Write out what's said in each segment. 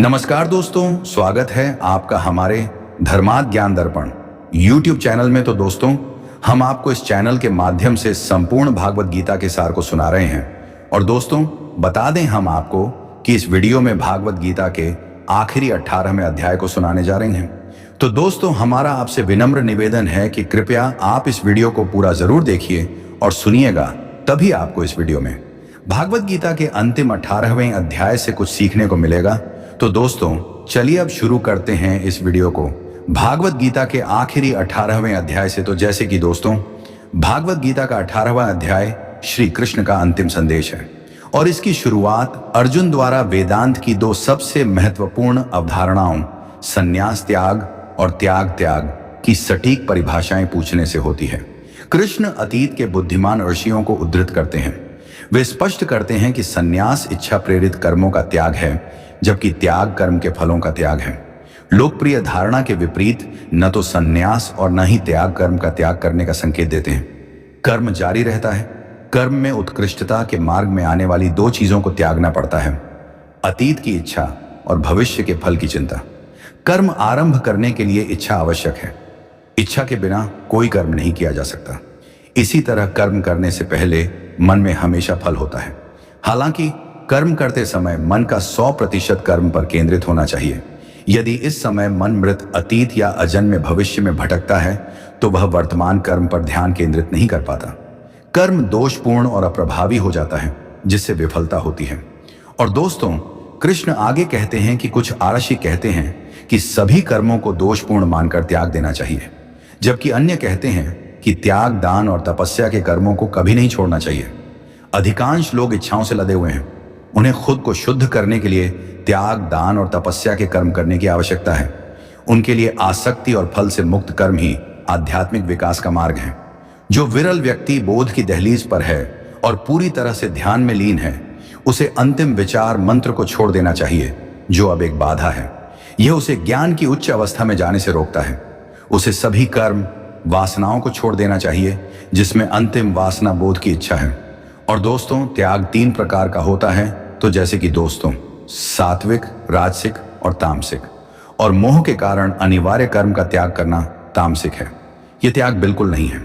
नमस्कार दोस्तों, स्वागत है आपका हमारे धर्मार्थ ज्ञान दर्पण YouTube चैनल में। तो दोस्तों, हम आपको इस चैनल के माध्यम से संपूर्ण भागवत गीता के सार को सुना रहे हैं। और दोस्तों, बता दें हम आपको कि इस वीडियो में भागवत गीता के आखिरी 18वें अध्याय को सुनाने जा रहे हैं। तो दोस्तों, हमारा आपसे विनम्र निवेदन है कि कृपया आप इस वीडियो को पूरा जरूर देखिए और सुनिएगा, तभी आपको इस वीडियो में भागवत गीता के अंतिम 18वें अध्याय से कुछ सीखने को मिलेगा। तो दोस्तों, चलिए अब शुरू करते हैं इस वीडियो को भागवत गीता के आखिरी 18वें अध्याय से। तो जैसे कि दोस्तों, भागवत गीता का 18वां अध्याय श्री कृष्ण का अंतिम संदेश है और इसकी शुरुआत अर्जुन द्वारा वेदांत की दो सबसे महत्वपूर्ण अवधारणाओं संन्यास त्याग और त्याग त्याग की सटीक परिभाषाएं पूछने से होती है। कृष्ण अतीत के बुद्धिमान ऋषियों को उद्धृत करते हैं। वे स्पष्ट करते हैं कि संन्यास इच्छा प्रेरित कर्मों का त्याग है, जबकि त्याग कर्म के फलों का त्याग है। लोकप्रिय धारणा के विपरीत न तो संन्यास और न ही त्याग कर्म का त्याग करने का संकेत देते हैं। कर्म जारी रहता है। कर्म में उत्कृष्टता के मार्ग में आने वाली दो चीजों को त्यागना पड़ता है: अतीत की इच्छा और भविष्य के फल की चिंता। कर्म आरंभ करने के लिए इच्छा आवश्यक है। इच्छा के बिना कोई कर्म नहीं किया जा सकता। इसी तरह कर्म करने से पहले मन में हमेशा फल होता है। हालांकि कर्म करते समय मन का 100% कर्म पर केंद्रित होना चाहिए। यदि इस समय मन मृत अतीत या अजन्मे भविष्य में भटकता है तो वह वर्तमान कर्म पर ध्यान केंद्रित नहीं कर पाता। कर्म दोषपूर्ण और अप्रभावी हो जाता है, जिससे विफलता होती है। और दोस्तों, कृष्ण आगे कहते हैं कि कुछ आरषि कहते हैं कि सभी कर्मों को दोषपूर्ण मानकर त्याग देना चाहिए, जबकि अन्य कहते हैं कि त्याग, दान और तपस्या के कर्मों को कभी नहीं छोड़ना चाहिए। अधिकांश लोग इच्छाओं से लदे हुए हैं। उन्हें खुद को शुद्ध करने के लिए त्याग, दान और तपस्या के कर्म करने की आवश्यकता है। उनके लिए आसक्ति और फल से मुक्त कर्म ही आध्यात्मिक विकास का मार्ग है। जो विरल व्यक्ति बोध की दहलीज पर है और पूरी तरह से ध्यान में लीन है, उसे अंतिम विचार मंत्र को छोड़ देना चाहिए, जो अब एक बाधा है। यह उसे ज्ञान की उच्च अवस्था में जाने से रोकता है। उसे सभी कर्म, वासनाओं को छोड़ देना चाहिए, जिसमें अंतिम वासना बोध की इच्छा है। और दोस्तों, त्याग 3 प्रकार का होता है। तो जैसे कि दोस्तों, सात्विक, राजसिक और तामसिक। और मोह के कारण अनिवार्य कर्म का त्याग करना तामसिक है। यह त्याग बिल्कुल नहीं है।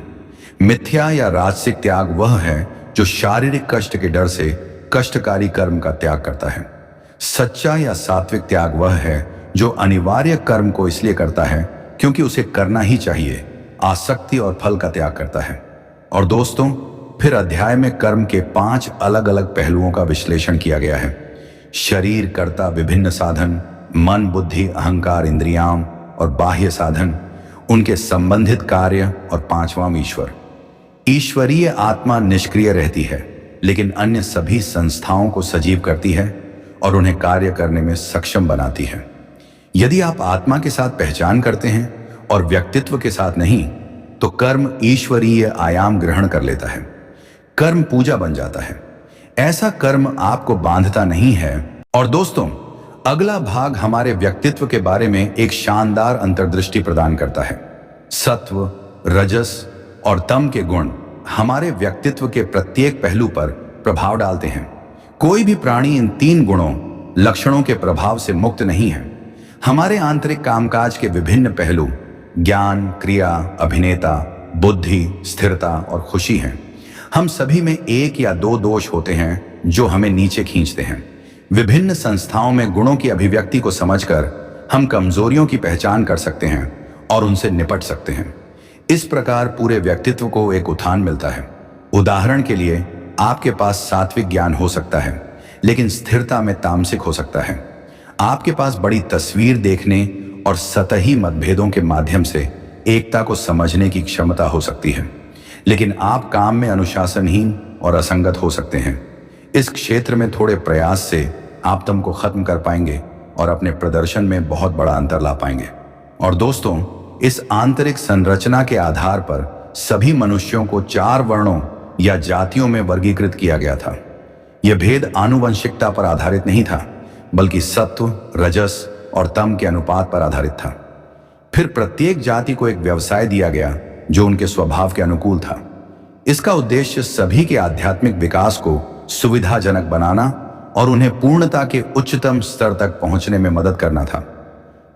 मिथ्या या राजसिक त्याग वह है जो शारीरिक कष्ट के डर से कष्टकारी कर्म का त्याग करता है। सच्चा या सात्विक त्याग वह है जो अनिवार्य कर्म को इसलिए करता है क्योंकि उसे करना ही चाहिए, आसक्ति और फल का त्याग करता है। और दोस्तों, फिर अध्याय में कर्म के 5 अलग अलग पहलुओं का विश्लेषण किया गया है: शरीर, कर्ता, विभिन्न साधन, मन, बुद्धि, अहंकार, इंद्रियां और बाह्य साधन, उनके संबंधित कार्य, और 5वां ईश्वर। ईश्वरीय आत्मा निष्क्रिय रहती है, लेकिन अन्य सभी संस्थाओं को सजीव करती है और उन्हें कार्य करने में सक्षम बनाती है। यदि आप आत्मा के साथ पहचान करते हैं और व्यक्तित्व के साथ नहीं, तो कर्म ईश्वरीय आयाम ग्रहण कर लेता है। कर्म पूजा बन जाता है। ऐसा कर्म आपको बांधता नहीं है। और दोस्तों, अगला भाग हमारे व्यक्तित्व के बारे में एक शानदार अंतर्दृष्टि प्रदान करता है। सत्व, रजस और तम के गुण हमारे व्यक्तित्व के प्रत्येक पहलू पर प्रभाव डालते हैं। कोई भी प्राणी इन 3 गुणों, लक्षणों के प्रभाव से मुक्त नहीं है। हमारे आंतरिक कामकाज के विभिन्न पहलू ज्ञान, क्रिया, अभिनेता, बुद्धि, स्थिरता और खुशी हैं। हम सभी में 1 या 2 दोष होते हैं जो हमें नीचे खींचते हैं। विभिन्न संस्थाओं में गुणों की अभिव्यक्ति को समझकर हम कमजोरियों की पहचान कर सकते हैं और उनसे निपट सकते हैं। इस प्रकार पूरे व्यक्तित्व को एक उत्थान मिलता है। उदाहरण के लिए, आपके पास सात्विक ज्ञान हो सकता है, लेकिन स्थिरता में तामसिक हो सकता है। आपके पास बड़ी तस्वीर देखने और सतही मतभेदों के माध्यम से एकता को समझने की क्षमता हो सकती है, लेकिन आप काम में अनुशासनहीन और असंगत हो सकते हैं। इस क्षेत्र में थोड़े प्रयास से आप तम को खत्म कर पाएंगे और अपने प्रदर्शन में बहुत बड़ा अंतर ला पाएंगे। और दोस्तों, इस आंतरिक संरचना के आधार पर सभी मनुष्यों को 4 वर्णों या जातियों में वर्गीकृत किया गया था। यह भेद आनुवंशिकता पर आधारित नहीं था, बल्कि सत्व, रजस और तम के अनुपात पर आधारित था। फिर प्रत्येक जाति को एक व्यवसाय दिया गया जो उनके स्वभाव के अनुकूल था। इसका उद्देश्य सभी के आध्यात्मिक विकास को सुविधाजनक बनाना और उन्हें पूर्णता के उच्चतम स्तर तक पहुंचने में मदद करना था।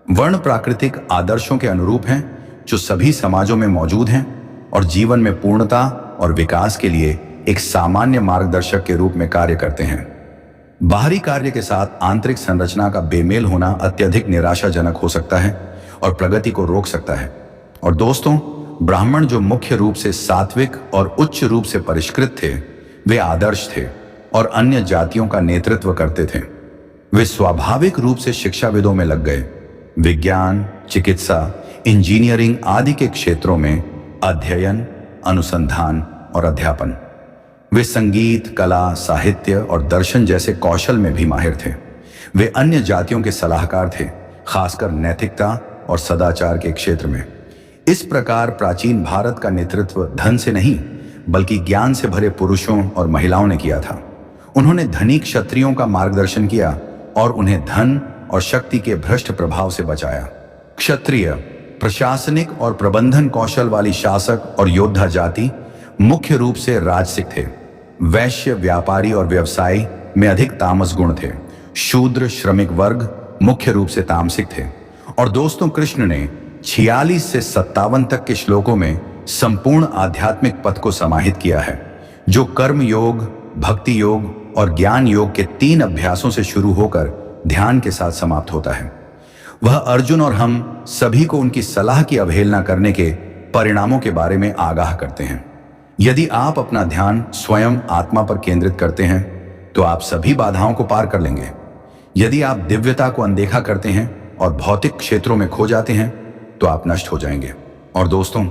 वर्ण प्राकृतिक आदर्शों के अनुरूप हैं जो सभी समाजों में मौजूद हैं और जीवन में पूर्णता और विकास के लिए एक सामान्य मार्गदर्शक के रूप में कार्य करते हैं। बाहरी कार्य के साथ आंतरिक संरचना का बेमेल होना अत्यधिक निराशाजनक हो सकता है और प्रगति को रोक सकता है। और दोस्तों, ब्राह्मण जो मुख्य रूप से सात्विक और उच्च रूप से परिष्कृत थे, वे आदर्श थे और अन्य जातियों का नेतृत्व करते थे। वे स्वाभाविक रूप से शिक्षाविदों में लग गए। विज्ञान, चिकित्सा, इंजीनियरिंग आदि के क्षेत्रों में अध्ययन, अनुसंधान और अध्यापन। वे संगीत, कला, साहित्य और दर्शन जैसे कौशल में भी माहिर थे। वे अन्य जातियों के सलाहकार थे, खासकर नैतिकता और सदाचार के क्षेत्र में। इस प्रकार प्राचीन भारत का नेतृत्व धन से नहीं बल्कि ज्ञान से भरे पुरुषों और महिलाओं ने किया था। उन्होंने धनी क्षत्रियों का मार्गदर्शन किया और उन्हें धन और शक्ति के भ्रष्ट प्रभाव से बचाया। क्षत्रिय प्रशासनिक और प्रबंधन कौशल वाली शासक और योद्धा जाति मुख्य रूप से राजसिक थे। वैश्य, व्यापारी और व्यवसायी में अधिक तामस गुण थे। शूद्र, श्रमिक वर्ग मुख्य रूप से तामसिक थे। और दोस्तों, कृष्ण ने 46 से 57 तक के श्लोकों में संपूर्ण आध्यात्मिक पथ को समाहित किया है, जो कर्म योग, भक्ति योग और ज्ञान योग के 3 अभ्यासों से शुरू होकर ध्यान के साथ समाप्त होता है। वह अर्जुन और हम सभी को उनकी सलाह की अवहेलना करने के परिणामों के बारे में आगाह करते हैं। यदि आप अपना ध्यान स्वयं आत्मा पर केंद्रित करते हैं तो आप सभी बाधाओं को पार कर लेंगे। यदि आप दिव्यता को अनदेखा करते हैं और भौतिक क्षेत्रों में खो जाते हैं तो आप नष्ट हो जाएंगे। और दोस्तों,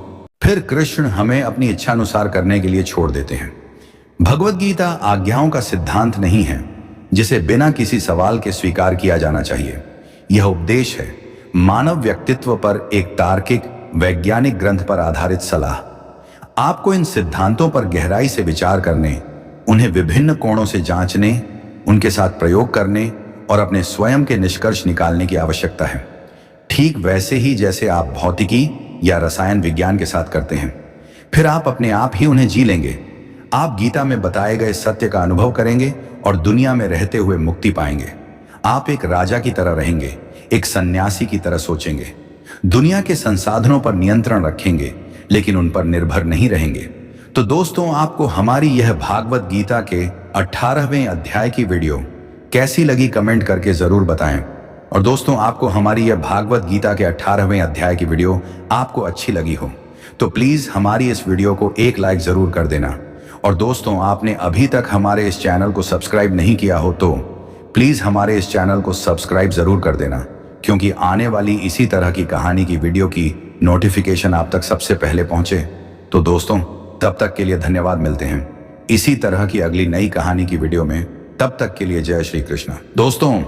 फिर कृष्ण हमें अपनी इच्छा अनुसार करने के लिए छोड़ देते हैं। भगवद गीता आज्ञाओं का सिद्धांत नहीं है जिसे बिना किसी सवाल के स्वीकार किया जाना चाहिए। यह उपदेश है मानव व्यक्तित्व पर एक तार्किक, वैज्ञानिक ग्रंथ पर आधारित सलाह। आपको इन सिद्धांतों पर गहराई से विचार करने, उन्हें विभिन्न कोणों से जांचने, उनके साथ प्रयोग करने और अपने स्वयं के निष्कर्ष निकालने की आवश्यकता है। ठीक वैसे ही जैसे आप भौतिकी या रसायन विज्ञान के साथ करते हैं। फिर आप अपने आप ही उन्हें जी लेंगे। आप गीता में बताए गए सत्य का अनुभव करेंगे और दुनिया में रहते हुए मुक्ति पाएंगे। आप एक राजा की तरह रहेंगे, एक सन्यासी की तरह सोचेंगे, दुनिया के संसाधनों पर नियंत्रण रखेंगे लेकिन उन पर निर्भर नहीं रहेंगे। तो दोस्तों, आपको हमारी यह भागवत गीता के 18वें अध्याय की वीडियो कैसी लगी कमेंट करके जरूर बताएं। और दोस्तों, आपको हमारी यह भागवत गीता के 18वें अध्याय की वीडियो आपको अच्छी लगी हो तो प्लीज हमारी इस वीडियो को एक लाइक जरूर कर देना। और दोस्तों, आपने अभी तक हमारे इस चैनल को सब्सक्राइब नहीं किया हो तो प्लीज हमारे इस चैनल को सब्सक्राइब जरूर कर देना, क्योंकि आने वाली इसी तरह की कहानी की वीडियो की नोटिफिकेशन आप तक सबसे पहले पहुंचे। तो दोस्तों, तब तक के लिए धन्यवाद। मिलते हैं इसी तरह की अगली नई कहानी की वीडियो में। तब तक के लिए जय श्री कृष्ण। दोस्तों,